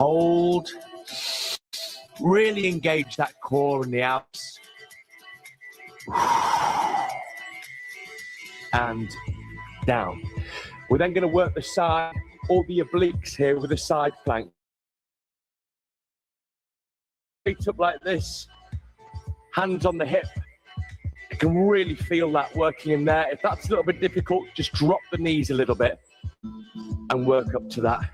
hold. Really engage that core and the abs. And down. We're then going to work the side or the obliques here with a side plank. Feet up like this, hands on the hip. You can really feel that working in there. If that's a little bit difficult, just drop the knees a little bit and work up to that.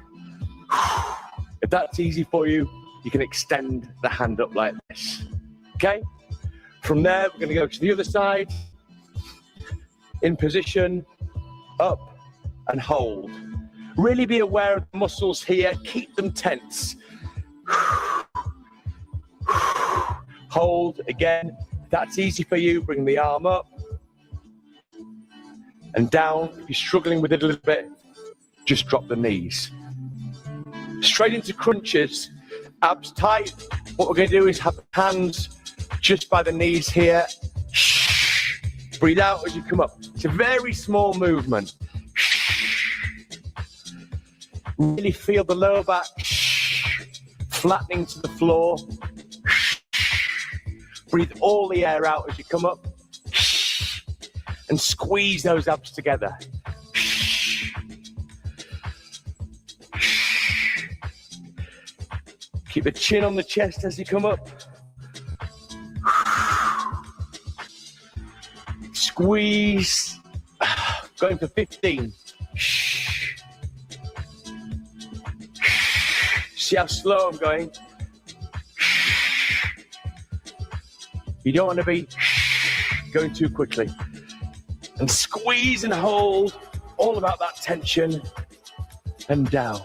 If that's easy for you, you can extend the hand up like this. Okay? From there, we're going to go to the other side. In position, up and hold. Really be aware of the muscles here. Keep them tense. Hold again. If that's easy for you, bring the arm up and down. If you're struggling with it a little bit, just drop the knees. Straight into crunches, abs tight. What we're going to do is have the hands just by the knees here. Breathe out as you come up. It's a very small movement. Really feel the lower back flattening to the floor. Breathe all the air out as you come up. And squeeze those abs together. Keep the chin on the chest as you come up. Squeeze. Going for 15. See how slow I'm going? You don't want to be going too quickly. And squeeze and hold. All about that tension. And down.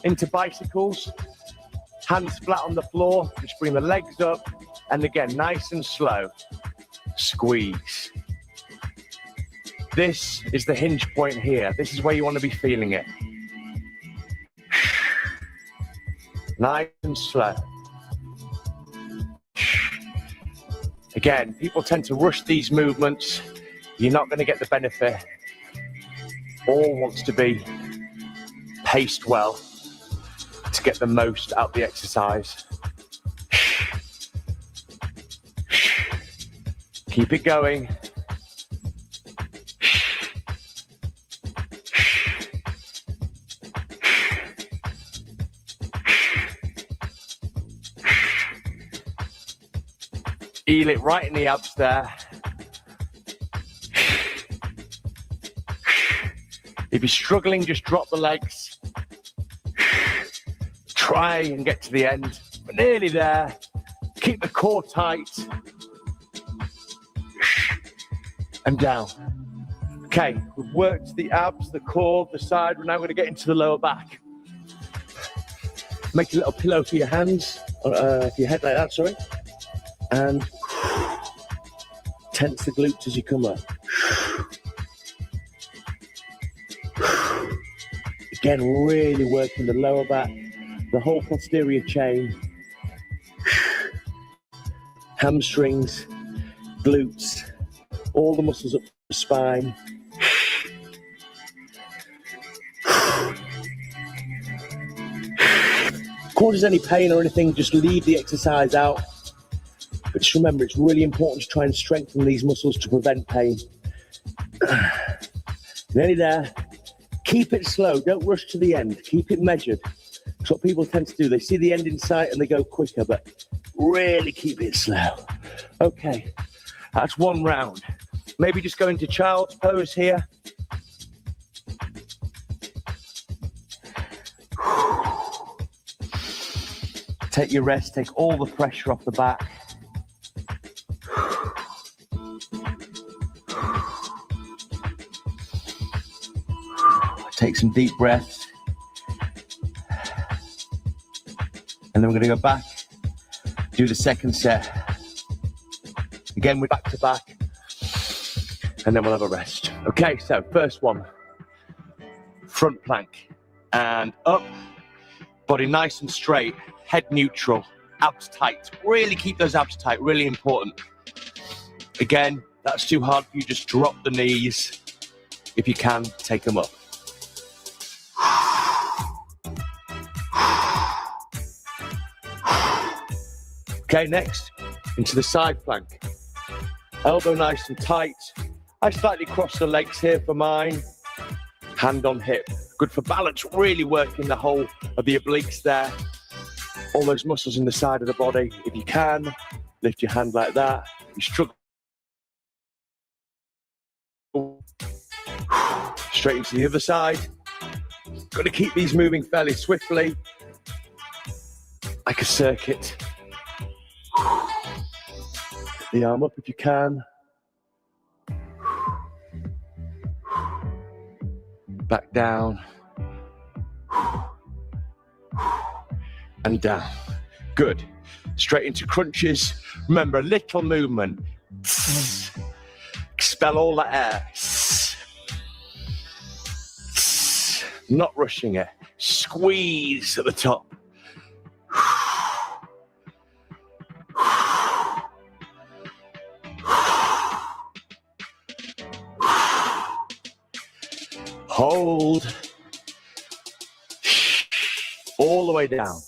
Into bicycles. Hands flat on the floor. Just bring the legs up. And again, nice and slow. Squeeze. This is the hinge point here. This is where you want to be feeling it. Nice and slow. Again, people tend to rush these movements. You're not going to get the benefit. All wants to be paced well to get the most out of the exercise. Keep it going. Feel it right in the abs there. If you're struggling, just drop the legs. Try and get to the end. We're nearly there. Keep the core tight. And down. Okay, we've worked the abs, the core, the side. We're now going to get into the lower back. Make a little pillow for your hands, for your head like that, sorry. And tense the glutes as you come up. Again, really working the lower back, the whole posterior chain. Hamstrings, glutes, all the muscles up the spine. Causes any pain or anything, just leave the exercise out. But just remember, it's really important to try and strengthen these muscles to prevent pain. Nearly there. Keep it slow. Don't rush to the end. Keep it measured. That's what people tend to do. They see the end in sight and they go quicker, but really keep it slow. Okay, that's one round. Maybe just go into child's pose here. Take your rest. Take all the pressure off the back. Take some deep breaths. And then we're going to go back, do the second set. Again, we're back to back. And then we'll have a rest. Okay, so first one. Front plank. And up. Body nice and straight. Head neutral. Abs tight. Really keep those abs tight. Really important. Again, that's too hard for you. Just drop the knees. If you can, take them up. Okay, next, into the side plank. Elbow nice and tight. I slightly cross the legs here for mine. Hand on hip. Good for balance, really working the whole of the obliques there. All those muscles in the side of the body. If you can, lift your hand like that. You struggle. Straight into the other side. Got to keep these moving fairly swiftly, like a circuit. The arm up if you can. Back down. And down. Good. Straight into crunches. Remember, a little movement. Expel all that air. Not rushing it. Squeeze at the top. Hold. All the way down.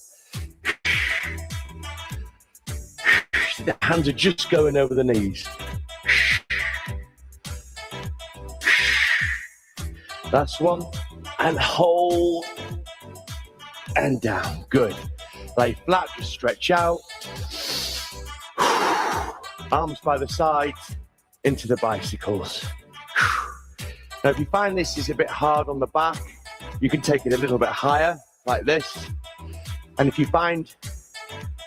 The hands are just going over the knees. Last one. And hold. And down. Good. Lay flat, just stretch out. Arms by the sides into the bicycles. Now, if you find this is a bit hard on the back, you can take it a little bit higher, like this. And if you find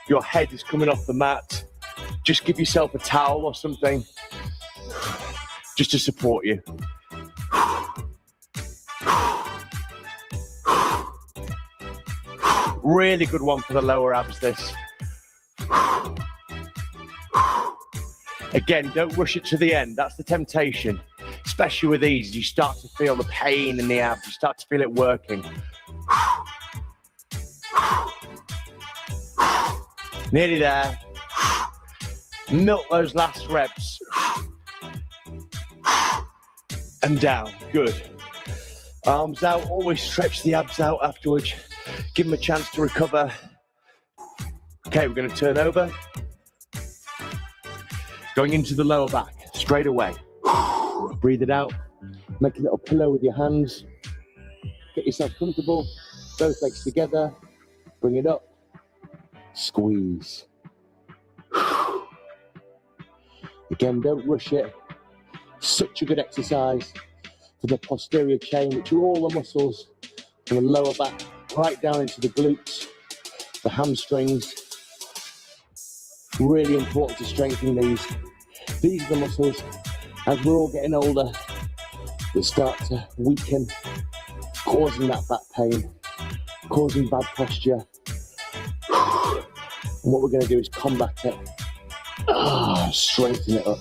your head is coming off the mat, just give yourself a towel or something, just to support you. Really good one for the lower abs, this. Again, don't rush it to the end. That's the temptation. Especially with these, you start to feel the pain in the abs. You start to feel it working. Nearly there. Milk those last reps. And down. Good. Arms out. Always stretch the abs out afterwards. Give them a chance to recover. Okay, we're going to turn over. Going into the lower back, straight away. Breathe it out. Make a little pillow with your hands. Get yourself comfortable. Both legs together. Bring it up. Squeeze. Again, don't rush it. Such a good exercise for the posterior chain, which are all the muscles from the lower back right down into the glutes, the hamstrings. Really important to strengthen these. These are the muscles, as we're all getting older, that start to weaken, causing that back pain, causing bad posture. And what we're going to do is combat it. Strengthen it up.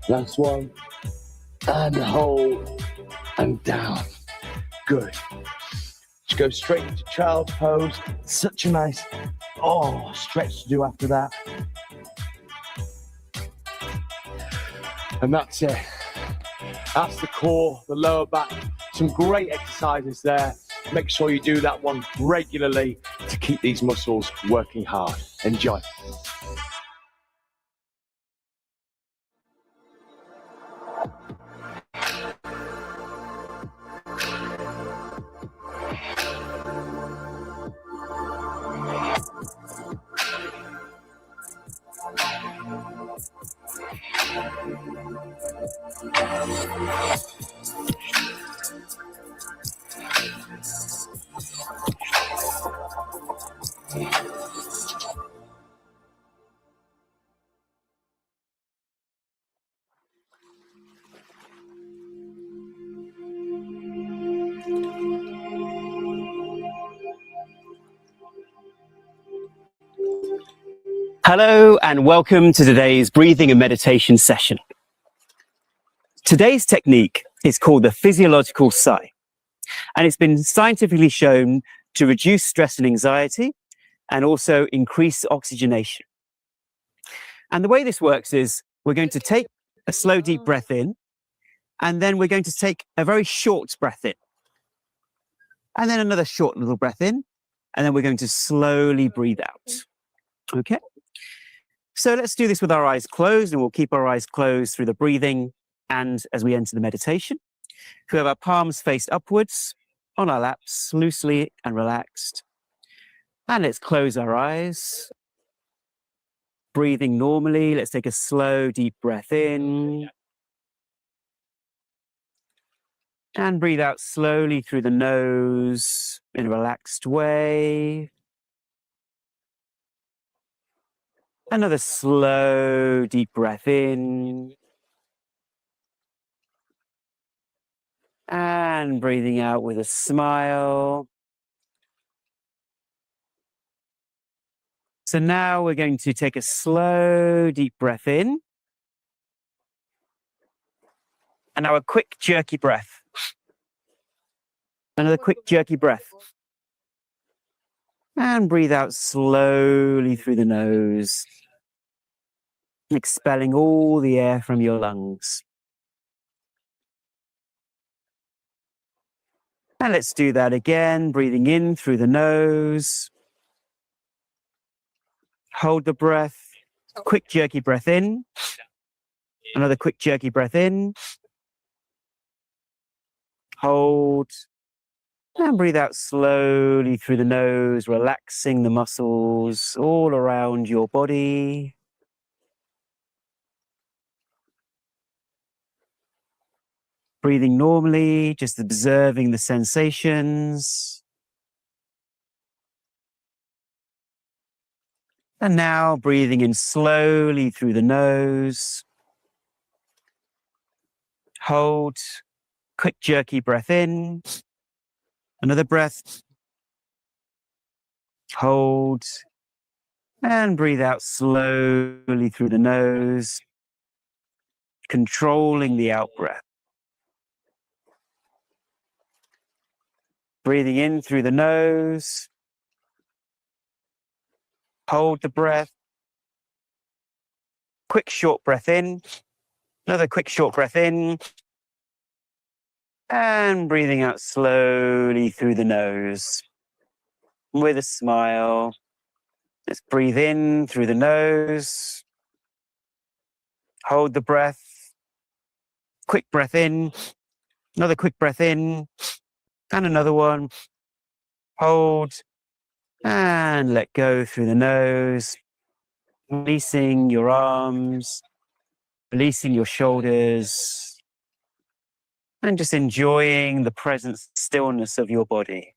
Last one. And hold. And down. Good. Just go straight into child's pose. Such a nice, stretch to do after that. And that's it. That's the core, the lower back. Some great exercises there. Make sure you do that one regularly to keep these muscles working hard. Enjoy. Hello and welcome to today's breathing and meditation session. Today's technique is called the physiological sigh, and it's been scientifically shown to reduce stress and anxiety and also increase oxygenation. And the way this works is we're going to take a slow, deep breath in, and then we're going to take a very short breath in, and then another short little breath in, And then we're going to slowly breathe out. Okay? So let's do this with our eyes closed, and we'll keep our eyes closed through the breathing and as we enter the meditation. We have our palms faced upwards on our laps, loosely and relaxed. And let's close our eyes. Breathing normally, let's take a slow, deep breath in. And breathe out slowly through the nose in a relaxed way. Another slow, deep breath in. And breathing out with a smile. So now we're going to take a slow, deep breath in. And now a quick, jerky breath. Another quick, jerky breath. And breathe out slowly through the nose, expelling all the air from your lungs. And let's do that again, breathing in through the nose. Hold the breath. Quick, jerky breath in. Another quick, jerky breath in. Hold. And breathe out slowly through the nose, relaxing the muscles all around your body. Breathing normally, just observing the sensations. And now breathing in slowly through the nose. Hold. Quick, jerky breath in. Another breath. Hold. And breathe out slowly through the nose, controlling the out breath. Breathing in through the nose. Hold the breath. Quick, short breath in. Another quick, short breath in. And breathing out slowly through the nose with a smile. Let's breathe in through the nose. Hold the breath. Quick breath in. Another quick breath in. And another one. Hold. And let go through the nose. Releasing your arms. Releasing your shoulders. And just enjoying the present stillness of your body.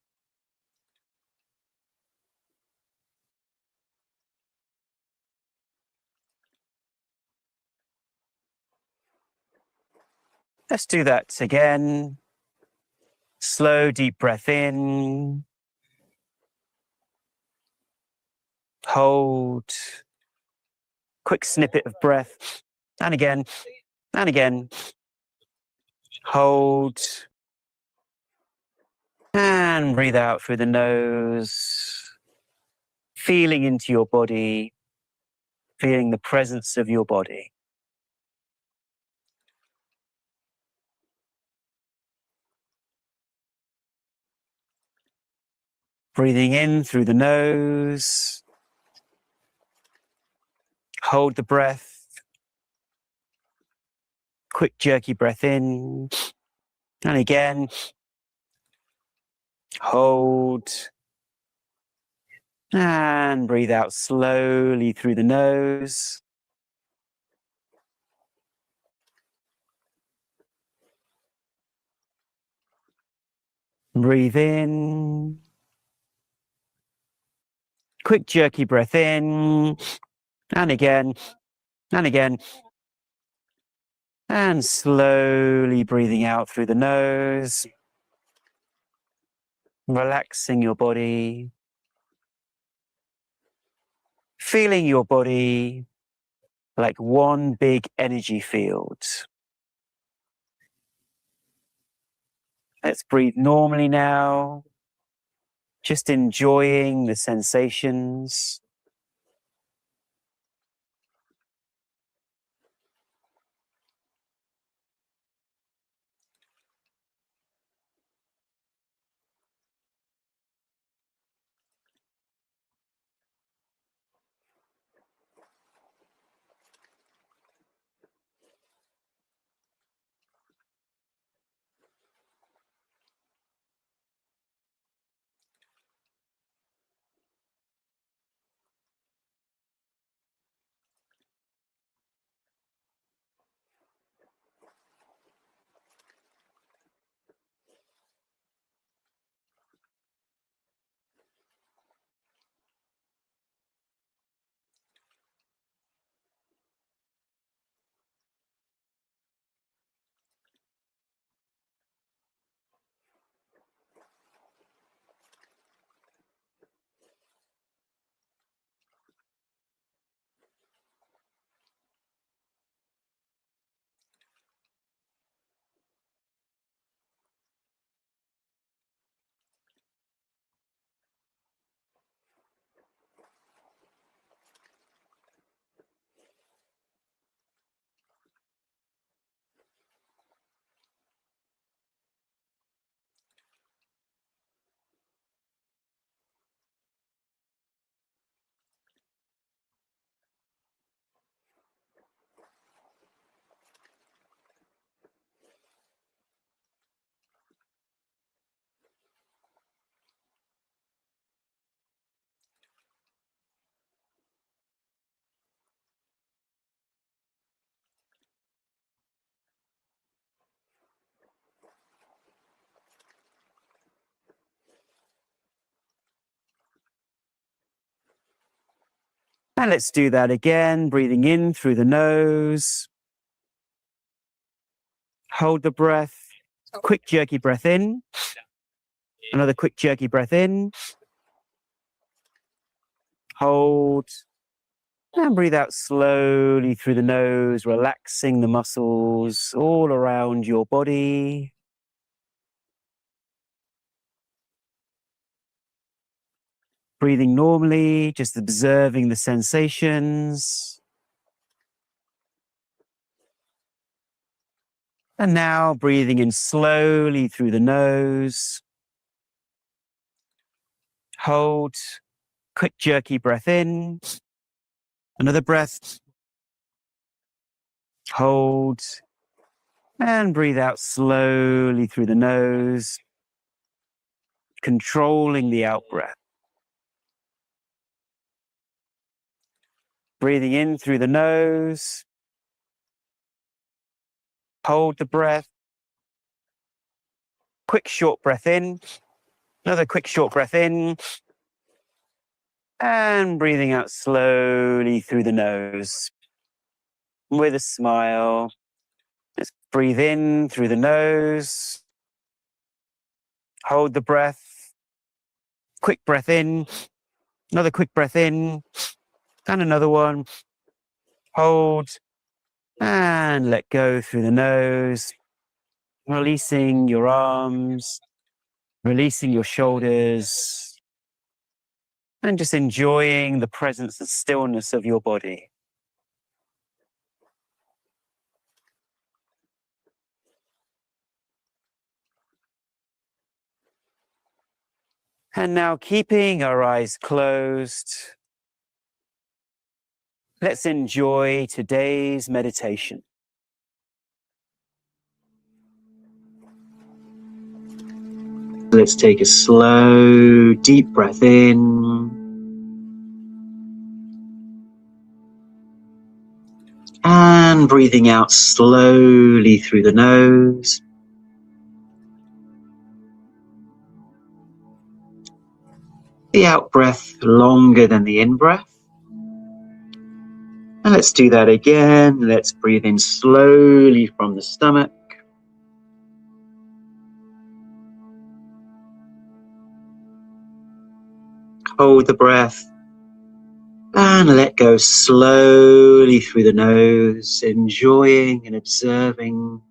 Let's do that again. Slow, deep breath in. Hold. Quick snippet of breath. And again. And again. Hold. And breathe out through the nose. Feeling into your body. Feeling the presence of your body. Breathing in through the nose. Hold the breath. Quick jerky breath in. And again. Hold. And breathe out slowly through the nose. Breathe in. Quick jerky breath in. And again. And again. And slowly breathing out through the nose. Relaxing your body. Feeling your body like one big energy field. Let's breathe normally now. Just enjoying the sensations. And let's do that again, breathing in through the nose. Hold the breath. Quick jerky breath in. Another quick jerky breath in. Hold. And breathe out slowly through the nose, relaxing the muscles all around your body. Breathing normally, just observing the sensations. And now breathing in slowly through the nose. Hold. Quick jerky breath in. Another breath. Hold. And breathe out slowly through the nose, controlling the out breath. Breathing in through the nose. Hold the breath. Quick short breath in. Another quick short breath in. And breathing out slowly through the nose with a smile. Just breathe in through the nose. Hold the breath. Quick breath in. Another quick breath in. And another one. Hold. And let go through the nose. Releasing your arms. Releasing your shoulders. And just enjoying the presence and stillness of your body. And now, keeping our eyes closed, let's enjoy today's meditation. Let's take a slow, deep breath in. And breathing out slowly through the nose. The out breath longer than the in breath. And let's do that again. Let's breathe in slowly from the stomach. Hold the breath. And let go slowly through the nose, enjoying and observing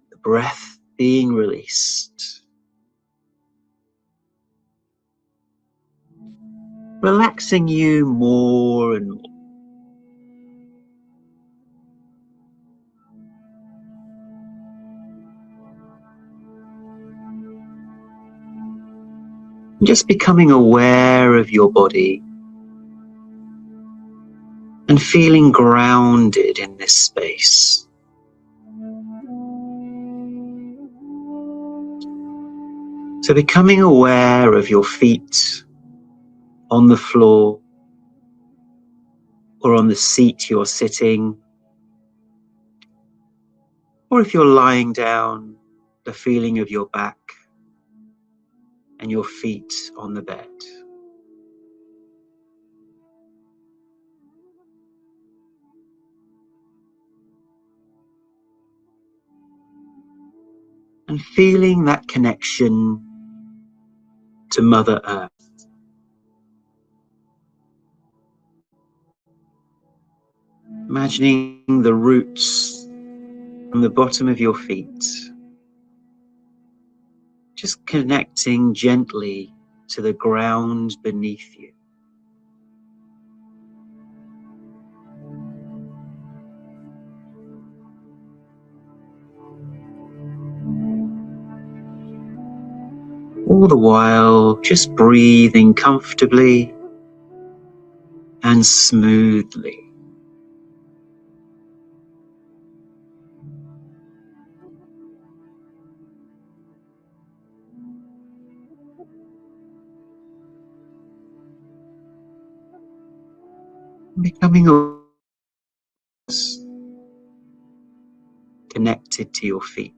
the breath being released. Relaxing you more and more. Just becoming aware of your body and feeling grounded in this space. So becoming aware of your feet on the floor or on the seat you're sitting, or if you're lying down, the feeling of your back and your feet on the bed. And feeling that connection to Mother Earth. Imagining the roots from the bottom of your feet, just connecting gently to the ground beneath you. All the while, just breathing comfortably and smoothly. Becoming connected to your feet,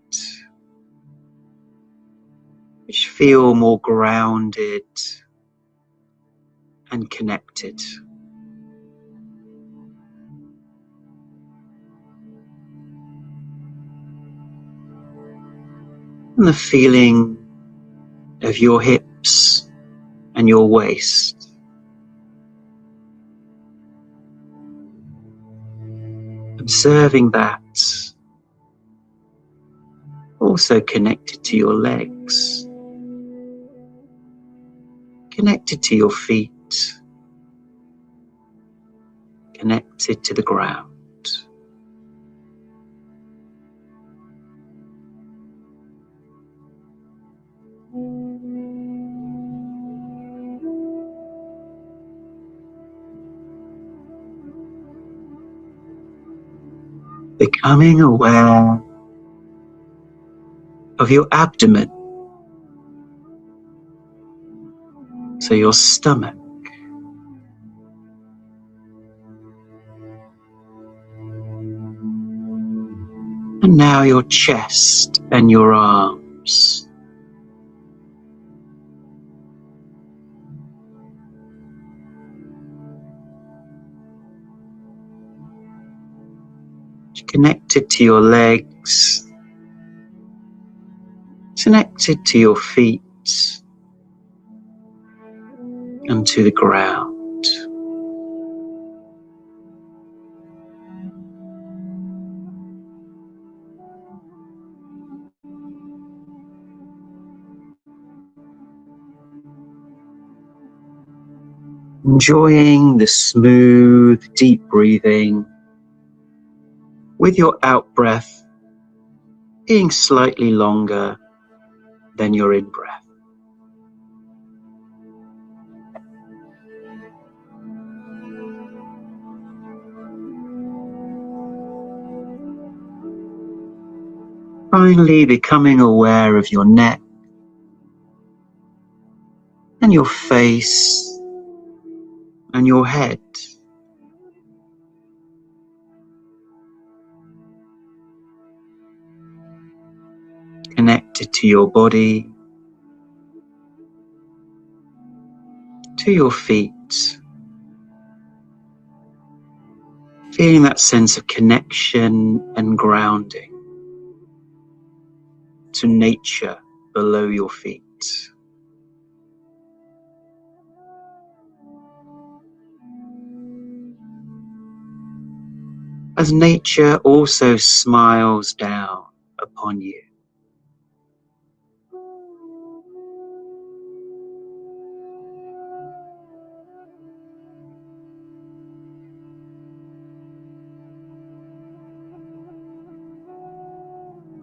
which feel more grounded and connected. and the feeling of your hips and your waist. Observing that, also connected to your legs, connected to your feet, connected to the ground. Becoming aware of your abdomen, so your stomach, and now your chest and your arms. Connected to your legs, connected to your feet, and to the ground. Enjoying the smooth, deep breathing, with your out-breath being slightly longer than your in-breath. Finally, becoming aware of your neck and your face and your head. Connected to your body, to your feet. Feeling that sense of connection and grounding to nature below your feet. As nature also smiles down upon you.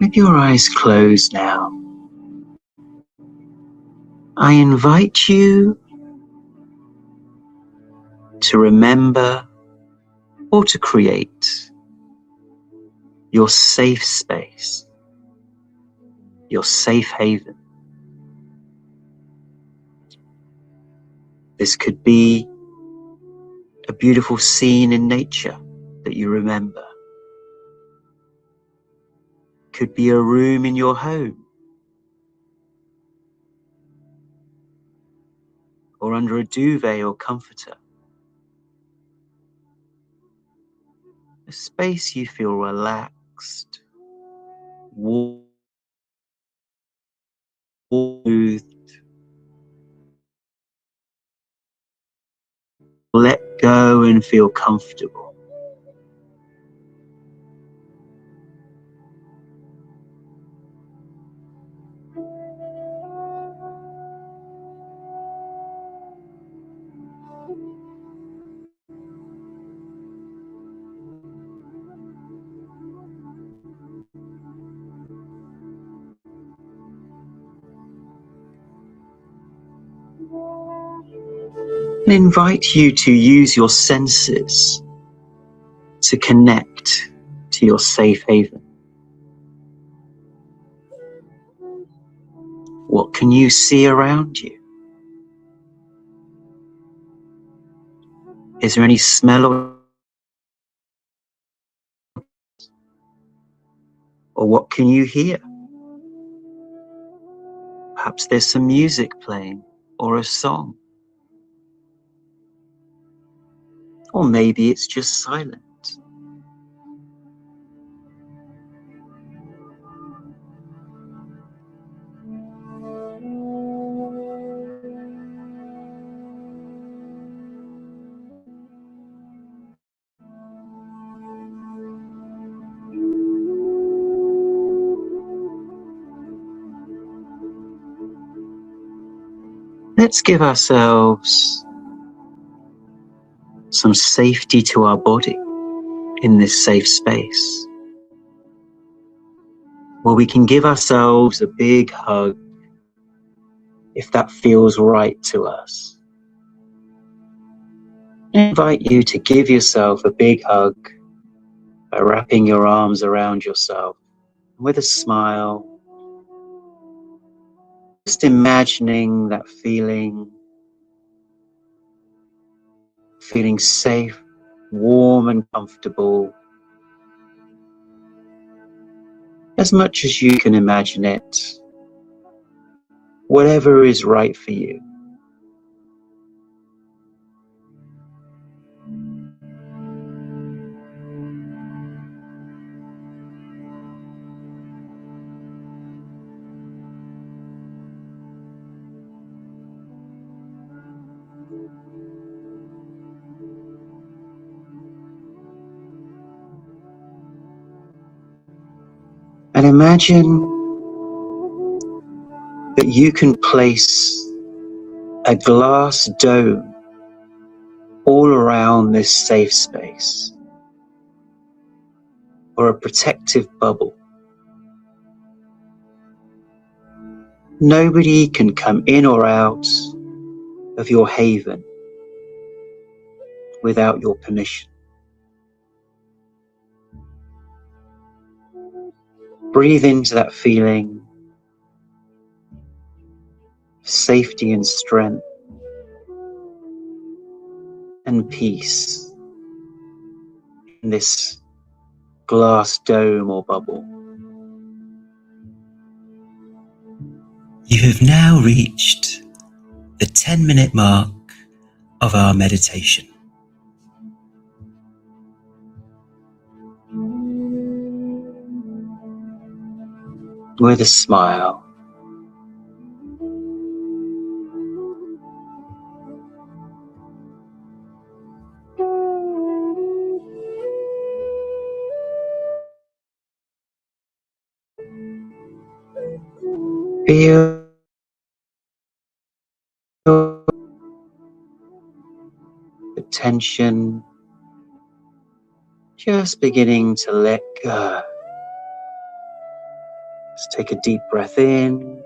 With your eyes closed now, I invite you to remember or to create your safe space, your safe haven. This could be a beautiful scene in nature that you remember. Could be a room in your home, or under a duvet or comforter. A space you feel relaxed, warm, soothed. Let go and feel comfortable. And invite you to use your senses to connect to your safe haven. What can you see around you? Is there any smell or what can you hear? Perhaps there's some music playing or a song. Or maybe it's just silent. let's give ourselves some safety to our body in this safe space, where we can give ourselves a big hug if that feels right to us. I invite you to give yourself a big hug by wrapping your arms around yourself with a smile, just imagining that feeling safe, warm and comfortable, as much as you can imagine it, whatever is right for you. And imagine that you can place a glass dome all around this safe space, or a protective bubble. Nobody can come in or out of your haven without your permission. Breathe into that feeling of safety and strength and peace in this glass dome or bubble. You have now reached the 10-minute mark of our meditation. With a smile, feel the tension just beginning to let go. Just take a deep breath in,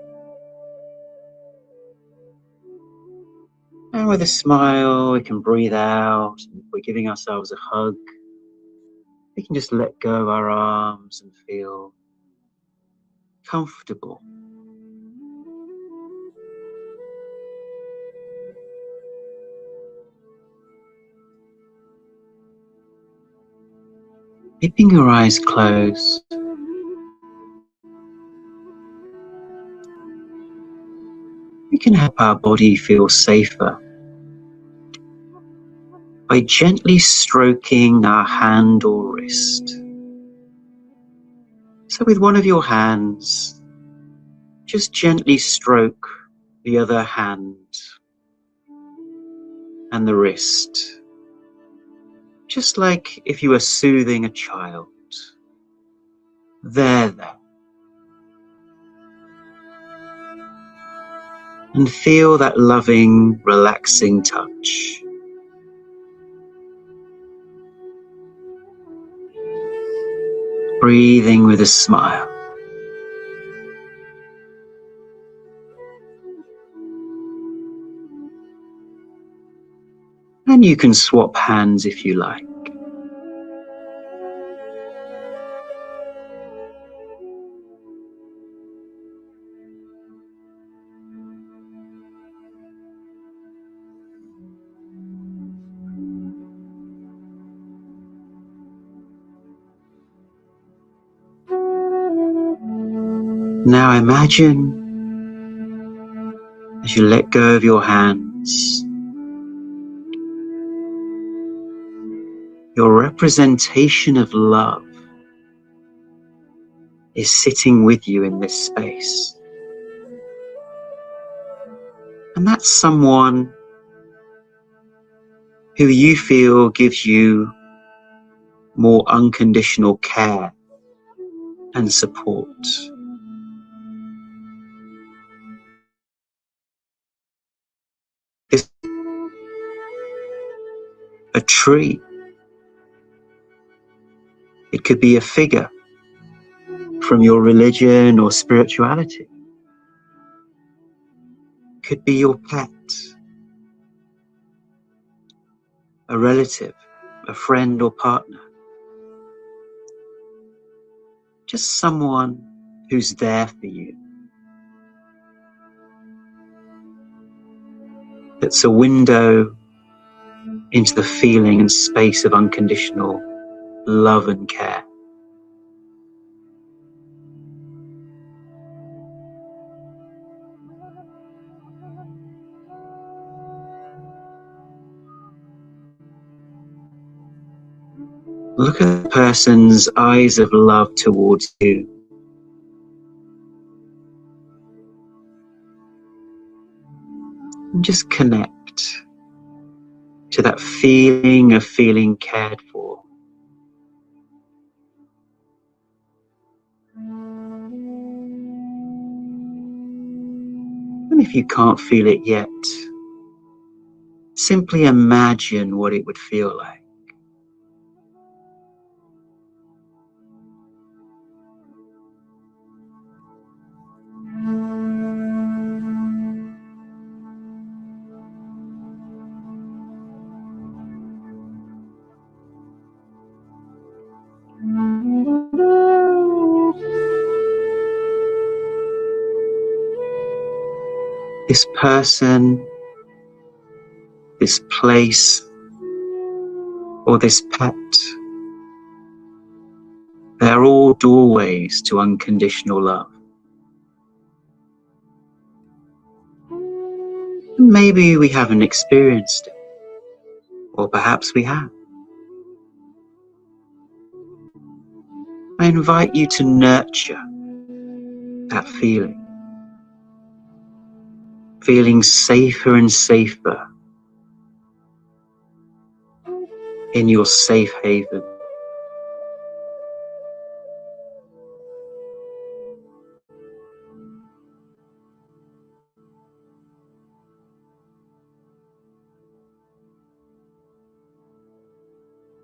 and with a smile we can breathe out. If we're giving ourselves a hug, we can just let go of our arms and feel comfortable. Keeping your eyes closed, we can help our body feel safer by gently stroking our hand or wrist. So with one of your hands, just gently stroke the other hand and the wrist, just like if you were soothing a child. There. And feel that loving, relaxing touch. Breathing with a smile. And you can swap hands if you like. Now imagine, as you let go of your hands, your representation of love is sitting with you in this space. And that's someone who you feel gives you more unconditional care and support. a tree. It could be a figure from your religion or spirituality. It could be your pet, a relative, a friend or partner. Just someone who's there for you. It's a window into the feeling and space of unconditional love and care. Look at the person's eyes of love towards you. And just connect to that feeling of feeling cared for. And if you can't feel it yet, simply imagine what it would feel like. This person, this place, or this pet, they're all doorways to unconditional love. Maybe we haven't experienced it, or perhaps we have. I invite you to nurture that feeling, feeling safer and safer in your safe haven.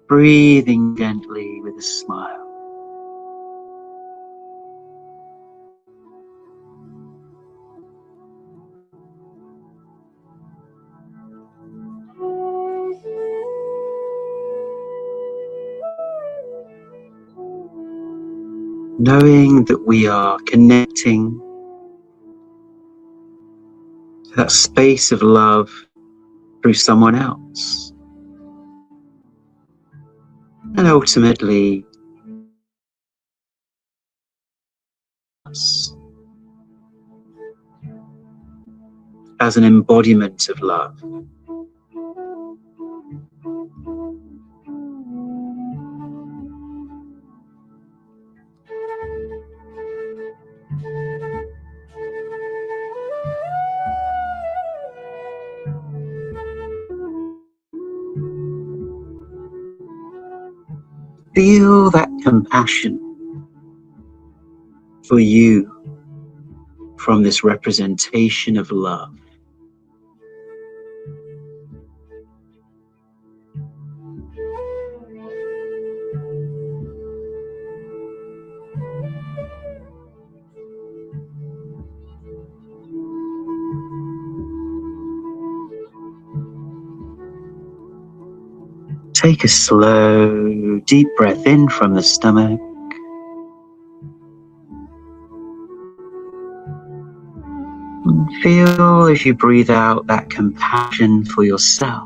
Breathing gently with a smile. Knowing that we are connecting to that space of love through someone else. And ultimately, us as an embodiment of love. Feel that compassion for you from this representation of love. Take a slow, deep breath in from the stomach. And feel as you breathe out that compassion for yourself.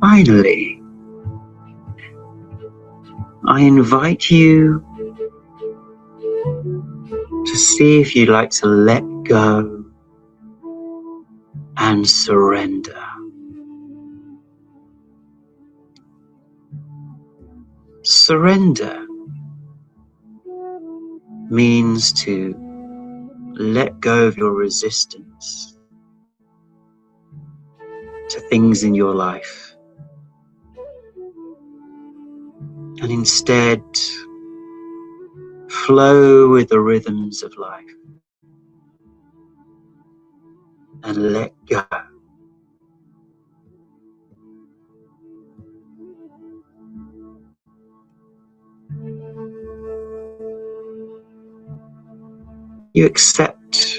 Finally, I invite you to see if you'd like to let go and surrender. Surrender means to let go of your resistance to things in your life, and instead flow with the rhythms of life and let go. You accept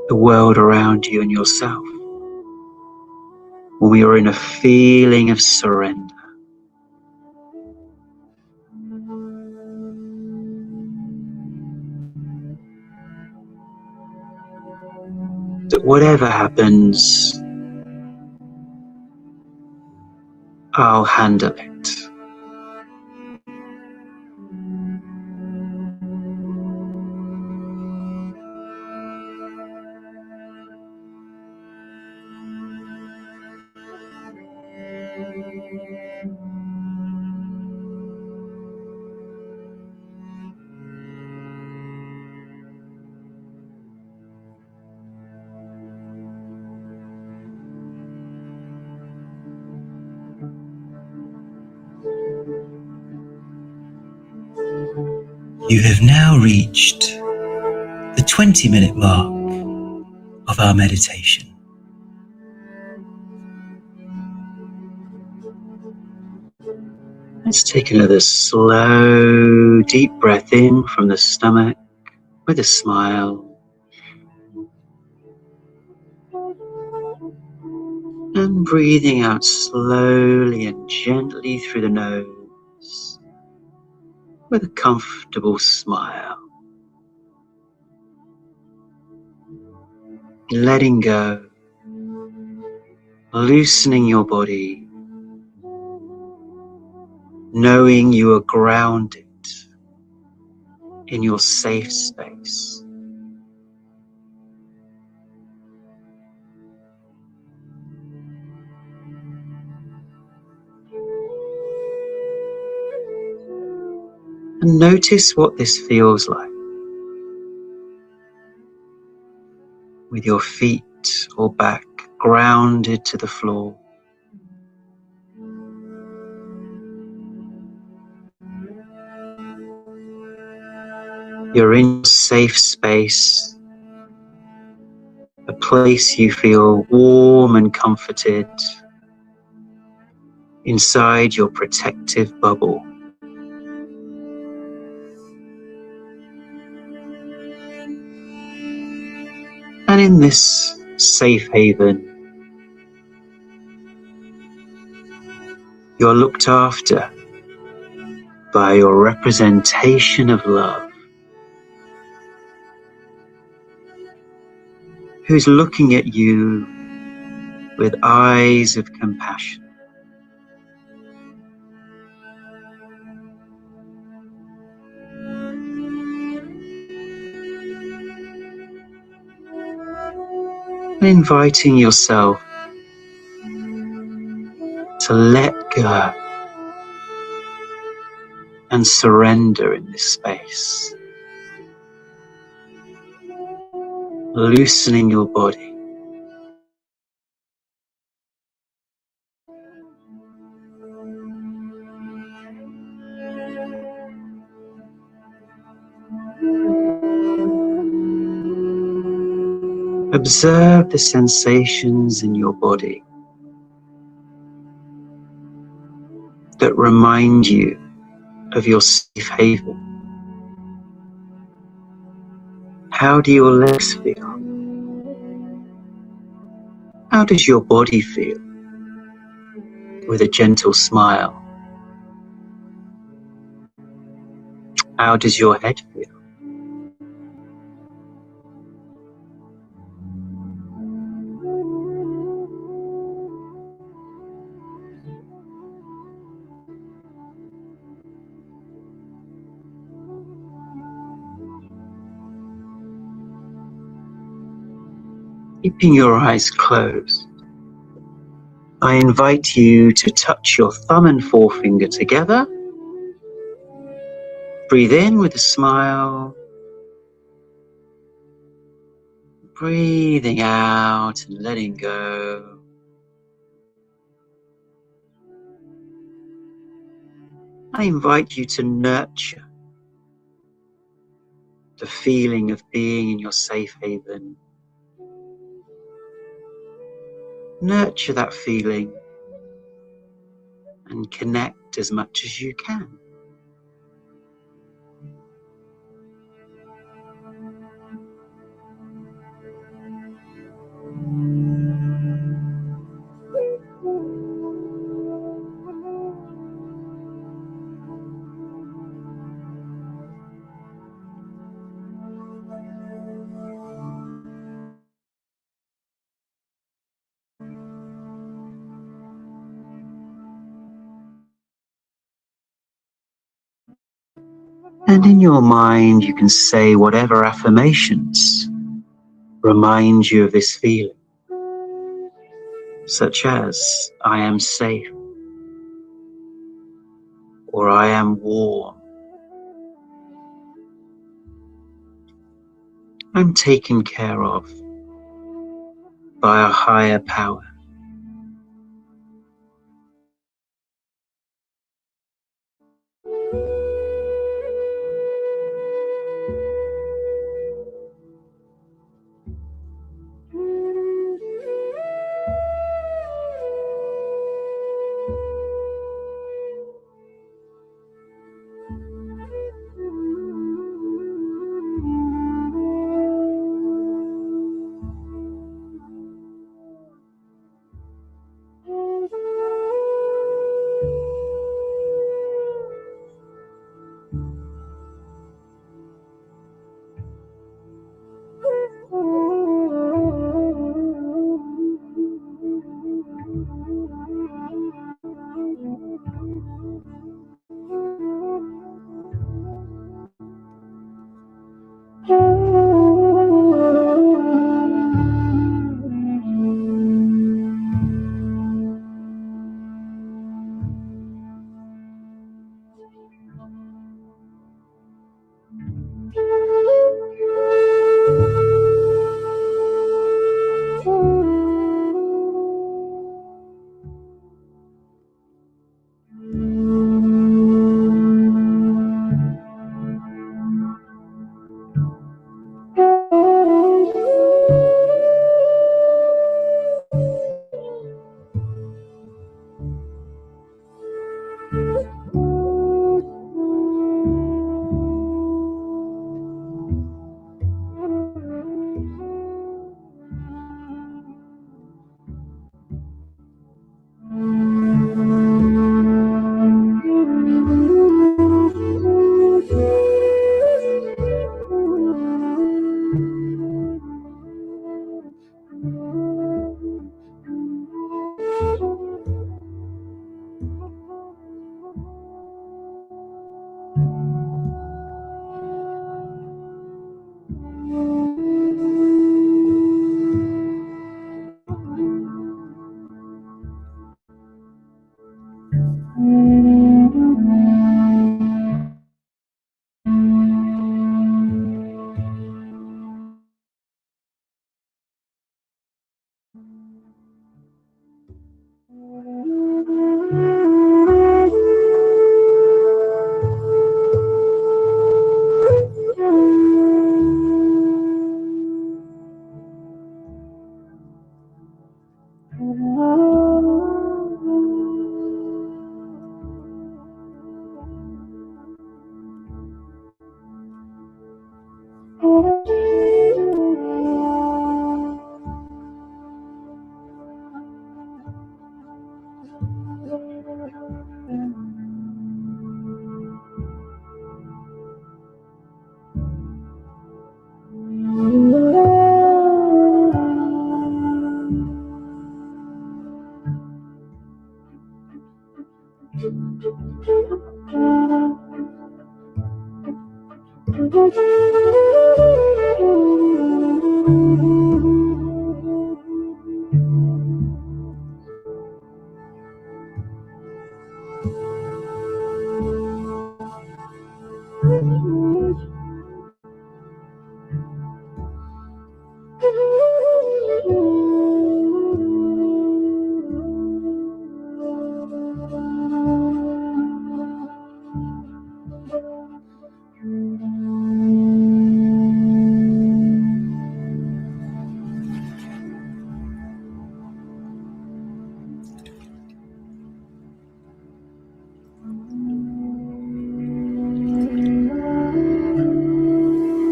the world around you and yourself when we are in a feeling of surrender. That whatever happens, I'll handle it. You have now reached the 20-minute mark of our meditation. Let's take another slow, deep breath in from the stomach with a smile. And breathing out slowly and gently through the nose with a comfortable smile. Letting go, loosening your body, knowing you are grounded in your safe space. And notice what this feels like with your feet or back grounded to the floor. You're in a safe space, a place you feel warm and comforted inside your protective bubble. And in this safe haven, you're looked after by your representation of love, who's looking at you with eyes of compassion. Inviting yourself to let go and surrender in this space, loosening your body. Observe the sensations in your body that remind you of your safe haven. How do your legs feel? How does your body feel with a gentle smile? How does your head feel? Keeping your eyes closed, I invite you to touch your thumb and forefinger together. Breathe in with a smile breathing out and letting go. I invite you to nurture the feeling of being in your safe haven. Nurture that feeling and connect as much as you can. And in your mind, you can say whatever affirmations remind you of this feeling, such as, I am safe, or I am warm. I'm taken care of by a higher power.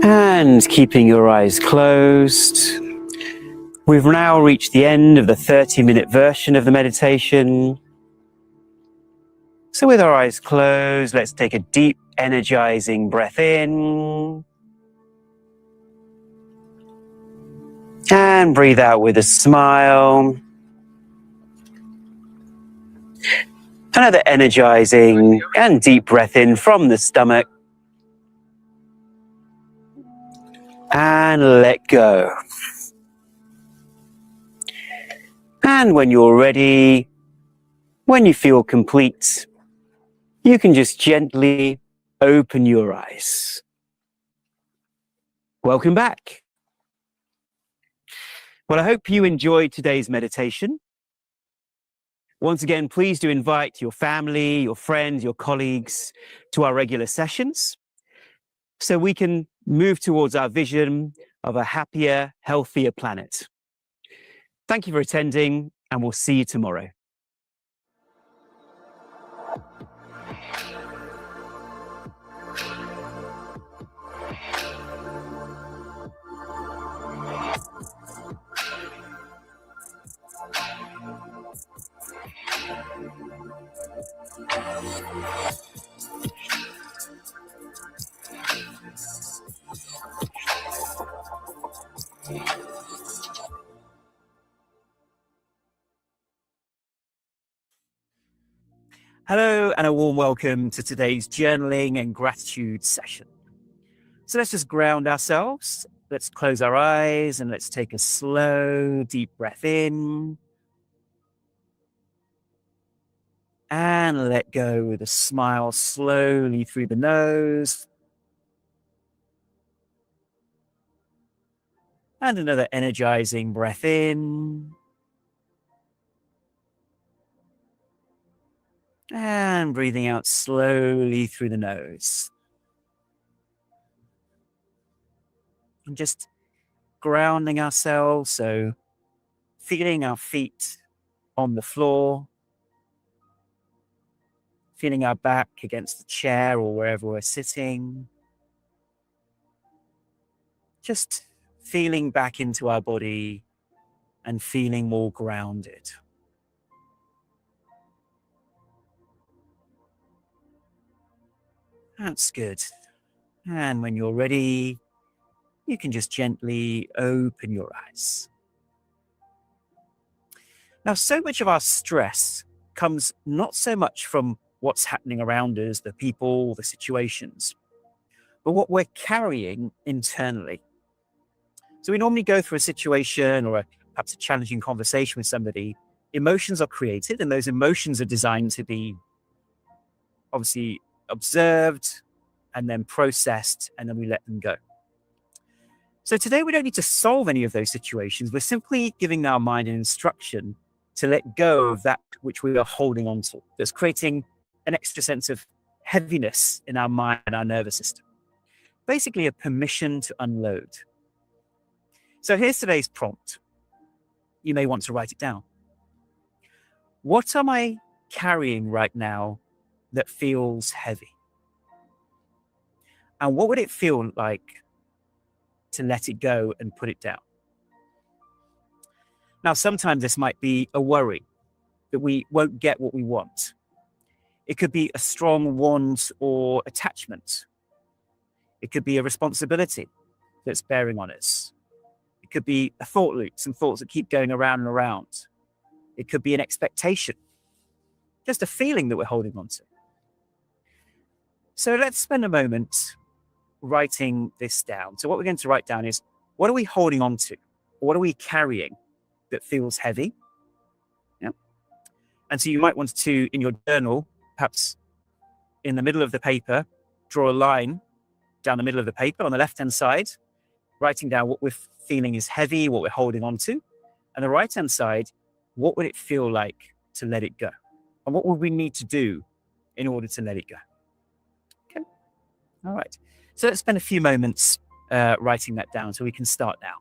And keeping your eyes closed. We've now reached the end of the 30-minute version of the meditation. So with our eyes closed, let's take a deep, energizing breath in. And breathe out with a smile. Another energizing and deep breath in from the stomach. And let go. And when you're ready, when you feel complete, you can just gently open your eyes. Welcome back. Well, I hope you enjoyed today's meditation. Once again, please do invite your family, your friends, your colleagues to our regular sessions so we can move towards our vision of a happier, healthier planet. Thank you for attending, and we'll see you tomorrow. Hello, and a warm welcome to today's journaling and gratitude session. So let's just ground ourselves. Let's close our eyes and let's take a slow, deep breath in. And let go with a smile slowly through the nose. And another energizing breath in. And breathing out slowly through the nose. And just grounding ourselves, so feeling our feet on the floor, feeling our back against the chair or wherever we're sitting. Just feeling back into our body and feeling more grounded. That's good. And when you're ready, you can just gently open your eyes. Now, so much of our stress comes not so much from what's happening around us, the people, the situations, but what we're carrying internally. So we normally go through a situation or perhaps a challenging conversation with somebody. Emotions are created, and those emotions are designed to be obviously observed and then processed, and then we let them go. So today we don't need to solve any of those situations. We're simply giving our mind an instruction to let go of that which we are holding on to. That's creating an extra sense of heaviness in our mind and our nervous system. Basically a permission to unload. So here's today's prompt. You may want to write it down. What am I carrying right now that feels heavy? And what would it feel like to let it go and put it down? Now, sometimes this might be a worry that we won't get what we want. It could be a strong want or attachment. It could be a responsibility that's bearing on us. It could be a thought loop, some thoughts that keep going around and around. It could be an expectation, just a feeling that we're holding on to. So let's spend a moment writing this down. So what we're going to write down is, what are we holding on to? What are we carrying that feels heavy? Yeah. And so you might want to, in your journal, perhaps in the middle of the paper, draw a line down the middle of the paper on the left-hand side, writing down what we're feeling is heavy, what we're holding on to. And the right-hand side, what would it feel like to let it go? And what would we need to do in order to let it go? Okay. All right. So let's spend a few moments writing that down so we can start now.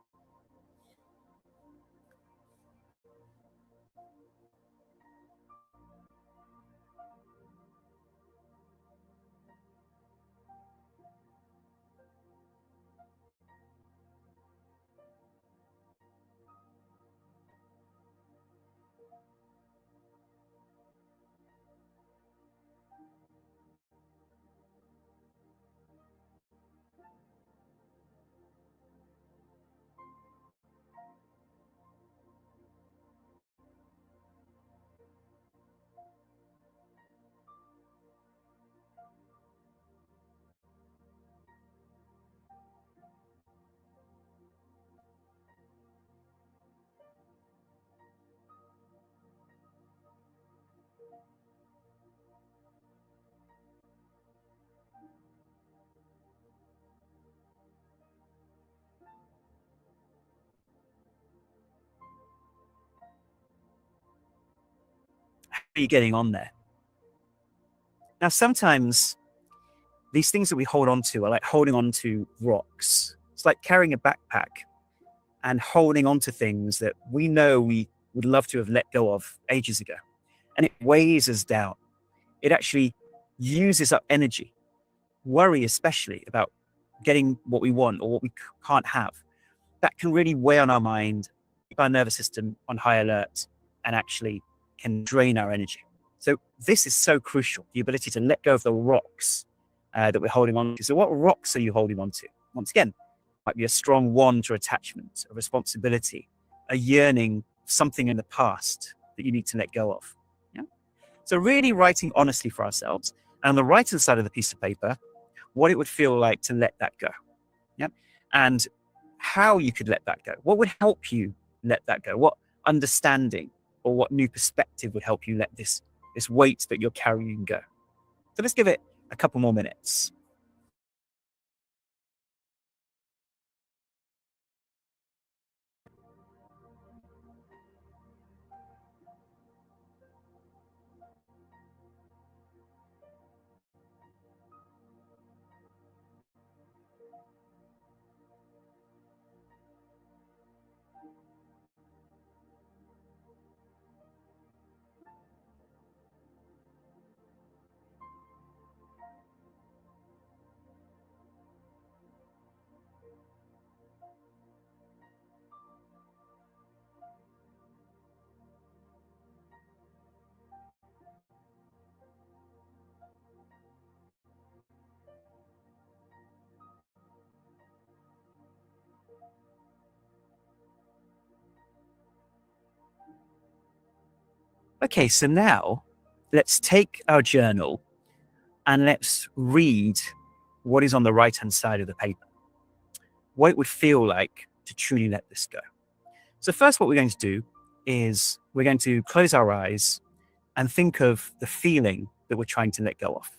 are you getting on there? Now, sometimes these things that we hold on to are like holding on to rocks. It's like carrying a backpack and holding on to things that we know we would love to have let go of ages ago. And it weighs us down. It actually uses up energy. Worry, especially about getting what we want or what we can't have. That can really weigh on our mind, keep our nervous system on high alert, and actually can drain our energy. So this is so crucial, the ability to let go of the rocks that we're holding on to. So what rocks are you holding on to? Once again, might be a strong want or attachment, a responsibility, a yearning, something in the past that you need to let go of. Yeah? So really writing honestly for ourselves, and on the right-hand side of the piece of paper, what it would feel like to let that go. Yeah? And how you could let that go. What would help you let that go? What understanding or what new perspective would help you let this weight that you're carrying go? So let's give it a couple more minutes. Okay, so now let's take our journal and let's read what is on the right-hand side of the paper, what it would feel like to truly let this go. So first, what we're going to do is we're going to close our eyes and think of the feeling that we're trying to let go of,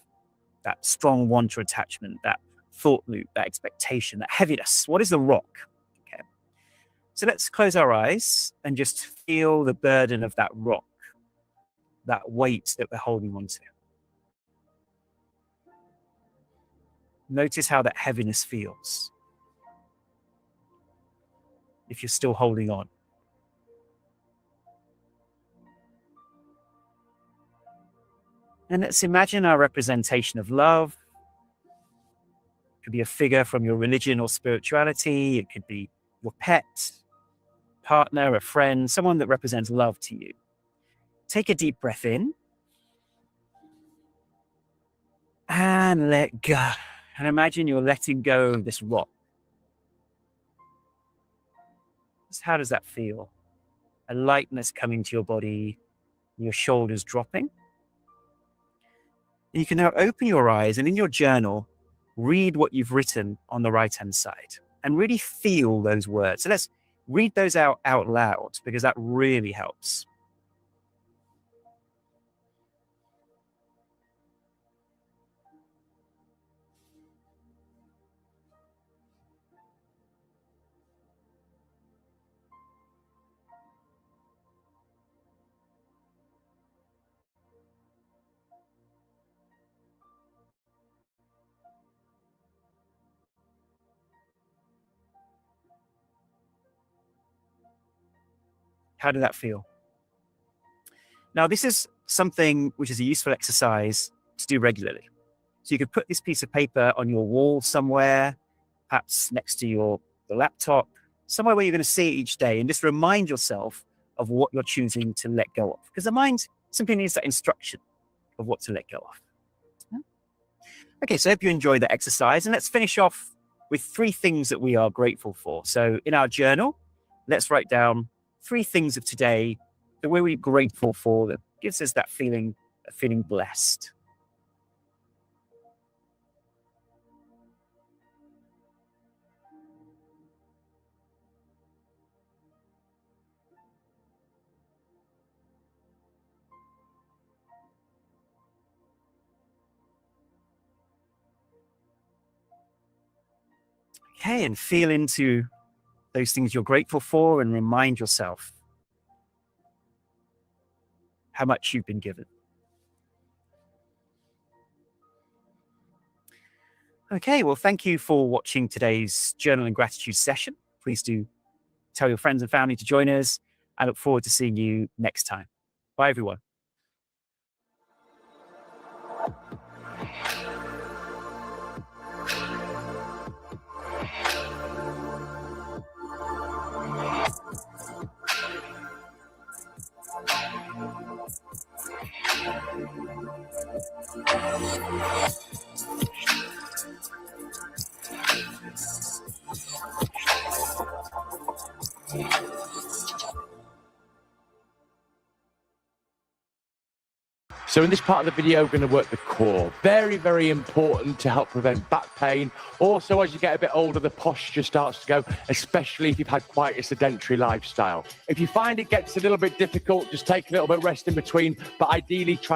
that strong want or attachment, that thought loop, that expectation, that heaviness. What is the rock? Okay. So let's close our eyes and just feel the burden of that rock, that weight that we're holding on to. Notice how that heaviness feels. If you're still holding on. And let's imagine our representation of love. It could be a figure from your religion or spirituality. It could be your pet, partner, a friend, someone that represents love to you. Take a deep breath in and let go. And imagine you're letting go of this rock. How does that feel? A lightness coming to your body, your shoulders dropping. And you can now open your eyes and in your journal, read what you've written on the right-hand side and really feel those words. So let's read those out loud because that really helps. How did that feel? Now, this is something which is a useful exercise to do regularly. So you could put this piece of paper on your wall somewhere, perhaps next to the laptop, somewhere where you're going to see it each day, and just remind yourself of what you're choosing to let go of. Because the mind simply needs that instruction of what to let go of. Okay, so I hope you enjoyed that exercise, and let's finish off with 3 things that we are grateful for. So in our journal, let's write down 3 things of today that we're really grateful for that gives us that feeling of feeling blessed. Okay, and feel into those things you're grateful for and remind yourself how much you've been given. Okay, well, thank you for watching today's Journal and Gratitude session. Please do tell your friends and family to join us. I look forward to seeing you next time. Bye, everyone. So in this part of the video, we're going to work the core. Very, very important to help prevent back pain. Also, as you get a bit older, the posture starts to go, especially if you've had quite a sedentary lifestyle. If you find it gets a little bit difficult, just take a little bit of rest in between, but ideally try